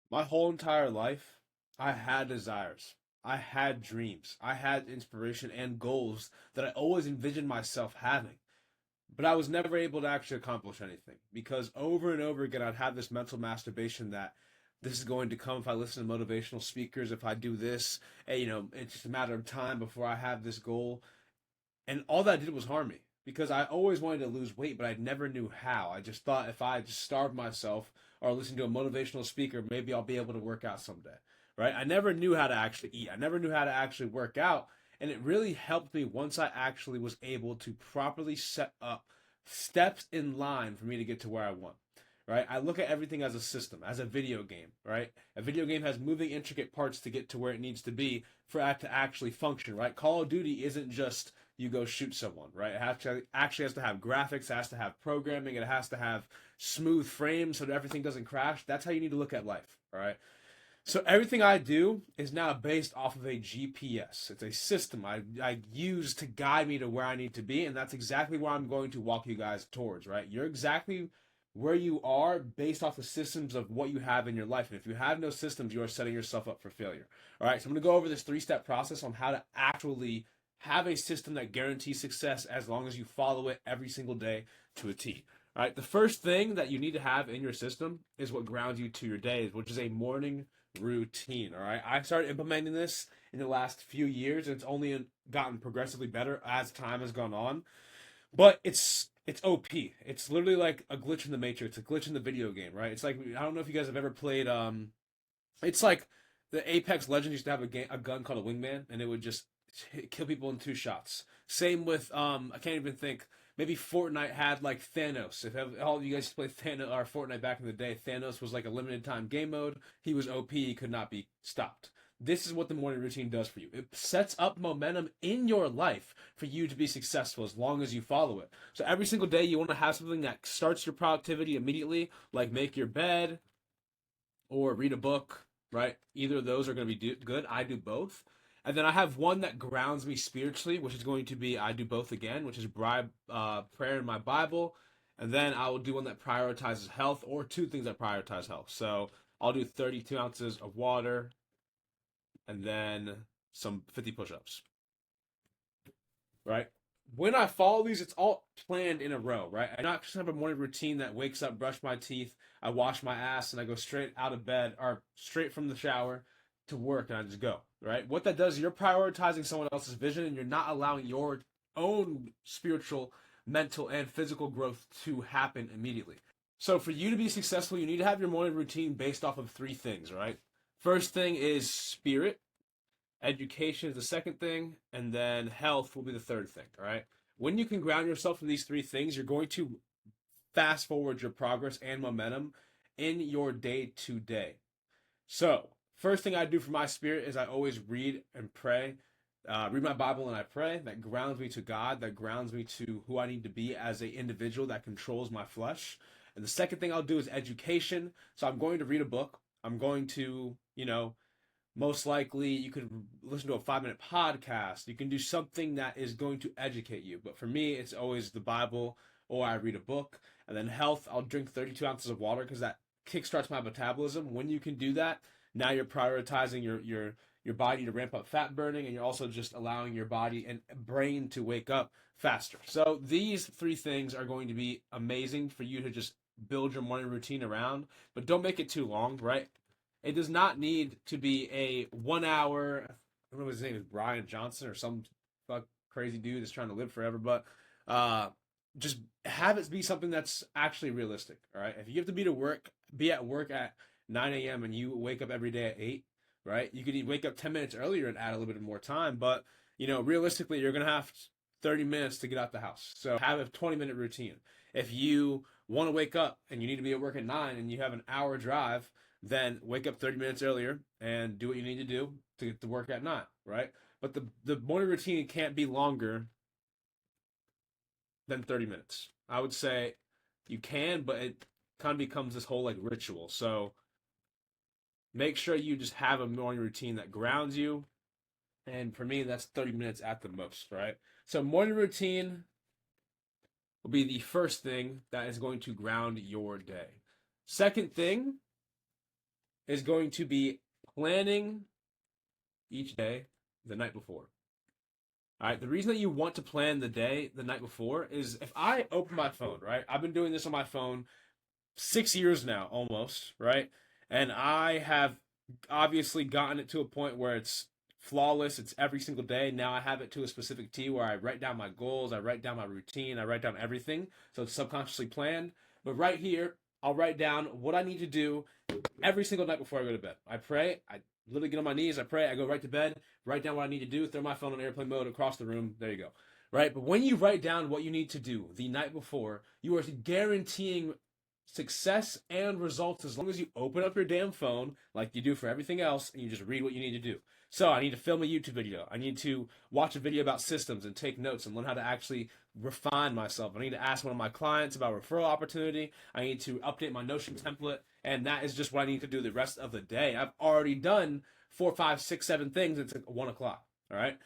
My whole entire life, I had desires. I had dreams. I had inspiration and goals that I always envisioned myself having. But I was never able to actually accomplish anything because over and over again, I'd have this mental masturbation that this is going to come if I listen to motivational speakers, if I do this, and, it's just a matter of time before I have this goal. And all that did was harm me because I always wanted to lose weight, but I never knew how. I just thought if I just starved myself or listen to a motivational speaker, maybe I'll be able to work out someday, right? I never knew how to actually eat. I never knew how to actually work out. And it really helped me once I actually was able to properly set up steps in line for me to get to where I want. Right? I look at everything as a system, as a video game, right? A video game has moving intricate parts to get to where it needs to be for it to actually function, right? Call of Duty isn't just you go shoot someone, right? It actually has to have graphics, it has to have programming, it has to have smooth frames so that everything doesn't crash. That's how you need to look at life, all right? So everything I do is now based off of a GPS. It's a system I use to guide me to where I need to be, and that's exactly where I'm going to walk you guys towards, right? You're exactly where you are based off the systems of what you have in your life. And if you have no systems, you are setting yourself up for failure. All right, so I'm going to go over this three-step process on how to actually have a system that guarantees success as long as you follow it every single day to a T. All right, the first thing that you need to have in your system is what grounds you to your days, which is a morning routine. All right, I started implementing this in the last few years, and it's only gotten progressively better as time has gone on. But it's OP. It's literally like a glitch in the matrix, a glitch in the video game, right? It's like I don't know if you guys have ever played. It's like the Apex Legends used to have a gun called a Wingman, and it would just kill people in two shots. Same with I can't even think. Maybe Fortnite had like Thanos. If all of you guys played Thanos or Fortnite back in the day, Thanos was like a limited time game mode. He was OP. He could not be stopped. This is what the morning routine does for you. It sets up momentum in your life for you to be successful as long as you follow it. So every single day you want to have something that starts your productivity immediately, like make your bed or read a book, right? Either of those are going to be good. I do both. And then I have one that grounds me spiritually, which is going to be I do both again, which is prayer in my Bible. And then I will do one that prioritizes health, or two things that prioritize health. So I'll do 32 ounces of water and then some 50 push ups, right? When I follow these, it's all planned in a row, right? I not just have a morning routine that wakes up, brush my teeth, I wash my ass, and I go straight out of bed or straight from the shower to work, and I just go, right? What that does, you're prioritizing someone else's vision, and you're not allowing your own spiritual, mental, and physical growth to happen immediately. So for you to be successful, you need to have your morning routine based off of three things, right? First thing is spirit. Education is the second thing, and then health will be the third thing. All right. When you can ground yourself in these three things, you're going to fast forward your progress and momentum in your day to day. So, first thing I do for my spirit is I always read and pray. Read my Bible and I pray. That grounds me to God. That grounds me to who I need to be as an individual that controls my flesh. And the second thing I'll do is education. So I'm going to read a book. I'm going to, most likely you could listen to a 5 minute podcast. You can do something that is going to educate you. But for me, it's always the Bible or I read a book. And then health, I'll drink 32 ounces of water because that kickstarts my metabolism. When you can do that, now you're prioritizing your body to ramp up fat burning, and you're also just allowing your body and brain to wake up faster. So these three things are going to be amazing for you to just build your morning routine around, but don't make it too long, right? It does not need to be a 1 hour. I don't know what his name is, Brian Johnson or some fuck crazy dude that's trying to live forever, but uh, just have it be something that's actually realistic. All right, if you have to be at work at 9 a.m. and you wake up every day at 8, right? You could wake up 10 minutes earlier and add a little bit more time, but realistically, you're gonna have 30 minutes to get out the house. So have a 20-minute routine. If you want to wake up and you need to be at work at 9 and you have an hour drive, then wake up 30 minutes earlier and do what you need to do to get to work at 9, right? But the morning routine can't be longer than 30 minutes. I would say you can, but it kind of becomes this whole like ritual. So make sure you just have a morning routine that grounds you. And for me, that's 30 minutes at the most, right? So morning routine will be the first thing that is going to ground your day. Second thing is going to be planning each day the night before. All right. The reason that you want to plan the day the night before is if I open my phone, right? I've been doing this on my phone 6 years now, almost, right? And I have obviously gotten it to a point where it's flawless. It's every single day. Now I have it to a specific T where I write down my goals, I write down my routine, I write down everything. So it's subconsciously planned. But right here, I'll write down what I need to do every single night before I go to bed. I pray. I literally get on my knees. I pray. I go right to bed. Write down what I need to do. Throw my phone on airplane mode across the room. There you go. Right. But when you write down what you need to do the night before, you are guaranteeing success and results as long as you open up your damn phone like you do for everything else and you just read what you need to do. So I need to film a YouTube video. I need to watch a video about systems and take notes and learn how to actually refine myself. I need to ask one of my clients about referral opportunity. I need to update my Notion template. And that is just what I need to do the rest of the day. I've already done 4, 5, 6, 7 things. It's like 1 o'clock. All right.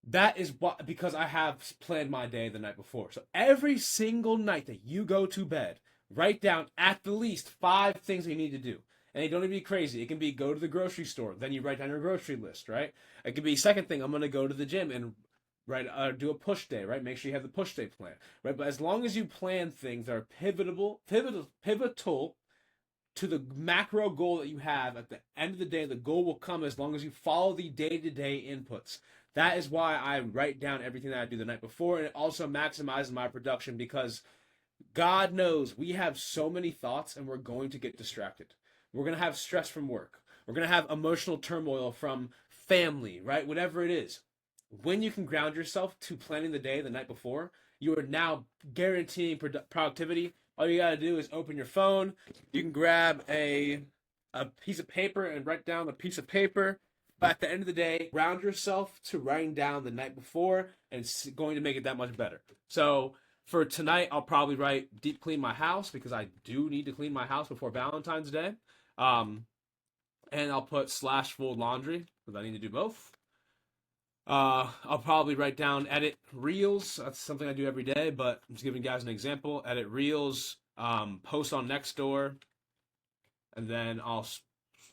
That is what, because I have planned my day the night before. So every single night that you go to bed, write down at the least 5 things that you need to do. And you don't need to be crazy. It can be go to the grocery store. Then you write down your grocery list, right? It could be second thing, I'm going to go to the gym and do a push day, right? Make sure you have the push day plan, right? But as long as you plan things that are pivotal to the macro goal that you have at the end of the day, the goal will come as long as you follow the day-to-day inputs. That is why I write down everything that I do the night before, and it also maximizes my production because God knows we have so many thoughts and we're going to get distracted. We're going to have stress from work. We're going to have emotional turmoil from family, right? Whatever it is. When you can ground yourself to planning the day the night before, you are now guaranteeing productivity. All you got to do is open your phone. You can grab a piece of paper and write down a piece of paper. But at the end of the day, ground yourself to writing down the night before, and it's going to make it that much better. So for tonight, I'll probably write deep clean my house because I do need to clean my house before Valentine's Day. And I'll put / fold laundry because I need to do both. I'll probably write down edit reels. That's something I do every day, but I'm just giving you guys an example. Edit reels, post on Nextdoor, and then I'll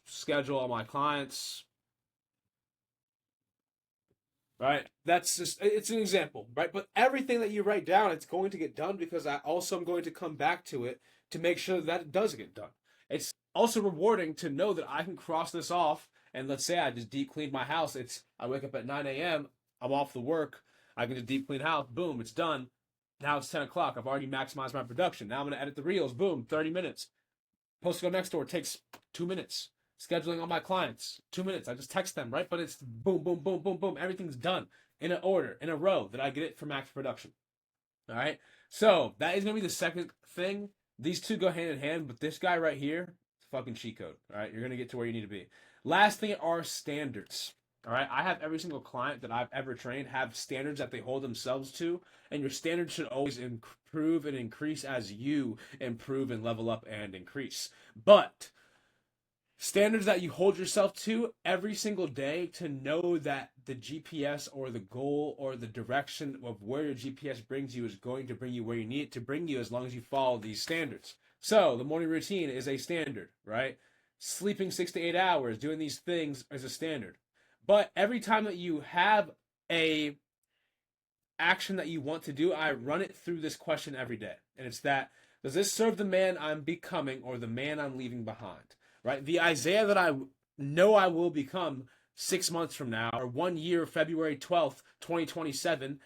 schedule all my clients. Right? That's just, it's an example, right? But everything that you write down, it's going to get done because I also am going to come back to it to make sure that it does get done. It's also rewarding to know that I can cross this off. And let's say I just deep cleaned my house. I wake up at 9 a.m. I'm off the work. I can just deep clean house. Boom, it's done. Now it's 10 o'clock. I've already maximized my production. Now I'm going to edit the reels. Boom, 30 minutes. Post to go next door takes 2 minutes. Scheduling all my clients, 2 minutes. I just text them, right? But it's boom, boom, boom, boom, boom. Everything's done in an order, in a row that I get it for max production. All right. So that is going to be the second thing. These two go hand in hand, but this guy right here, it's fucking cheat code. All right. You're going to get to where you need to be. Last thing are standards. All right. I have every single client that I've ever trained have standards that they hold themselves to, and your standards should always improve and increase as you improve and level up and increase. But standards that you hold yourself to every single day to know that the GPS or the goal or the direction of where your GPS brings you is going to bring you where you need it to bring you as long as you follow these standards. So the morning routine is a standard, right? Sleeping 6 to 8 hours, doing these things is a standard. But every time that you have a action that you want to do, I run it through this question every day. And it's that, does this serve the man I'm becoming or the man I'm leaving behind? Right? The Isaiah that I know I will become 6 months from now, or 1 year, February 12th, 2027,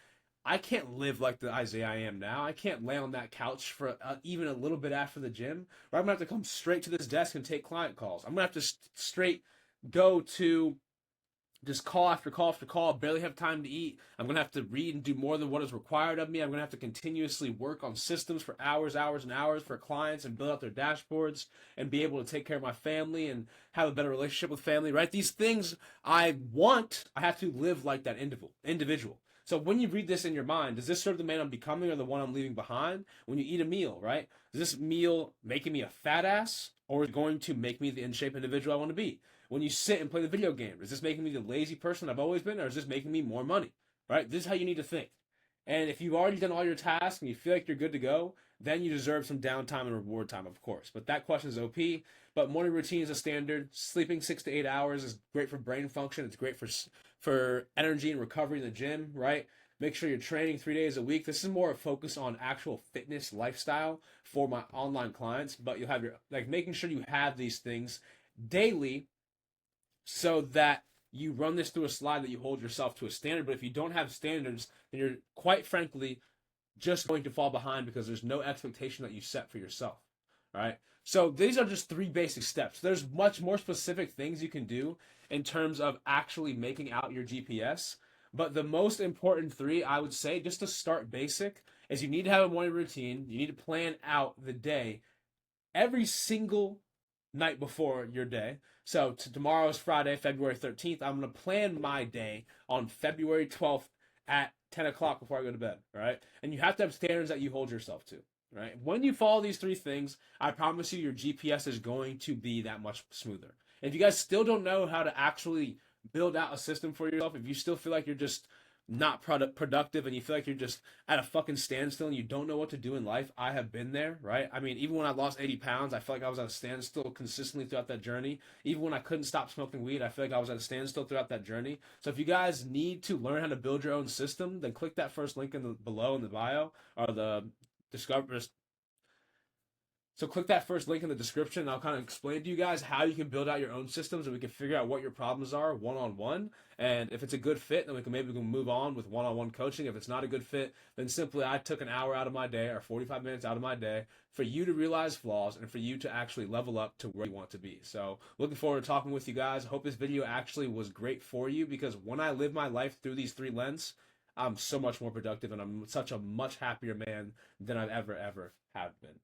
I can't live like the Isaiah I am now. I can't lay on that couch for even a little bit after the gym. Or I'm going to have to come straight to this desk and take client calls. I'm going to have to straight go to just call after call after call, barely have time to eat. I'm going to have to read and do more than what is required of me. I'm going to have to continuously work on systems for hours and hours for clients and build out their dashboards and be able to take care of my family and have a better relationship with family, right? These things I want, I have to live like that individual. So when you read this in your mind, does this serve the man I'm becoming or the one I'm leaving behind? When you eat a meal, right? Is this meal making me a fat ass or is it going to make me the in-shape individual I want to be? When you sit and play the video game, is this making me the lazy person I've always been, or is this making me more money? Right? This is how you need to think. And if you've already done all your tasks and you feel like you're good to go, then you deserve some downtime and reward time, of course. But that question is OP. But morning routine is a standard. Sleeping 6 to 8 hours is great for brain function. It's great for energy and recovery in the gym, right? Make sure you're training 3 days a week. This is more a focus on actual fitness lifestyle for my online clients. But you'll have your like making sure you have these things daily so that you run this through a slide that you hold yourself to a standard. But if you don't have standards, then you're quite frankly just going to fall behind because there's no expectation that you set for yourself. All right. So these are just three basic steps. There's much more specific things you can do in terms of actually making out your GPS. But the most important three, I would say, just to start basic, is you need to have a morning routine. You need to plan out the day every single night before your day. So tomorrow is Friday, February 13th. I'm going to plan my day on February 12th at 10 o'clock before I go to bed, right? And you have to have standards that you hold yourself to, right? When you follow these three things, I promise you your GPS is going to be that much smoother. And if you guys still don't know how to actually build out a system for yourself, if you still feel like you're just not productive and you feel like you're just at a fucking standstill and you don't know what to do in life, I have been there, right? I mean, even when I lost 80 pounds, I felt like I was at a standstill consistently throughout that journey. Even when I couldn't stop smoking weed, I feel like I was at a standstill throughout that journey. So if you guys need to learn how to build your own system, then click that first link in the below in the bio or the discover so click that first link in the description and I'll kind of explain to you guys how you can build out your own systems and we can figure out what your problems are one-on-one. And if it's a good fit, then we can move on with one-on-one coaching. If it's not a good fit, then simply I took an hour out of my day or 45 minutes out of my day for you to realize flaws and for you to actually level up to where you want to be. So looking forward to talking with you guys. I hope this video actually was great for you because when I live my life through these three lenses, I'm so much more productive and I'm such a much happier man than I've ever have been.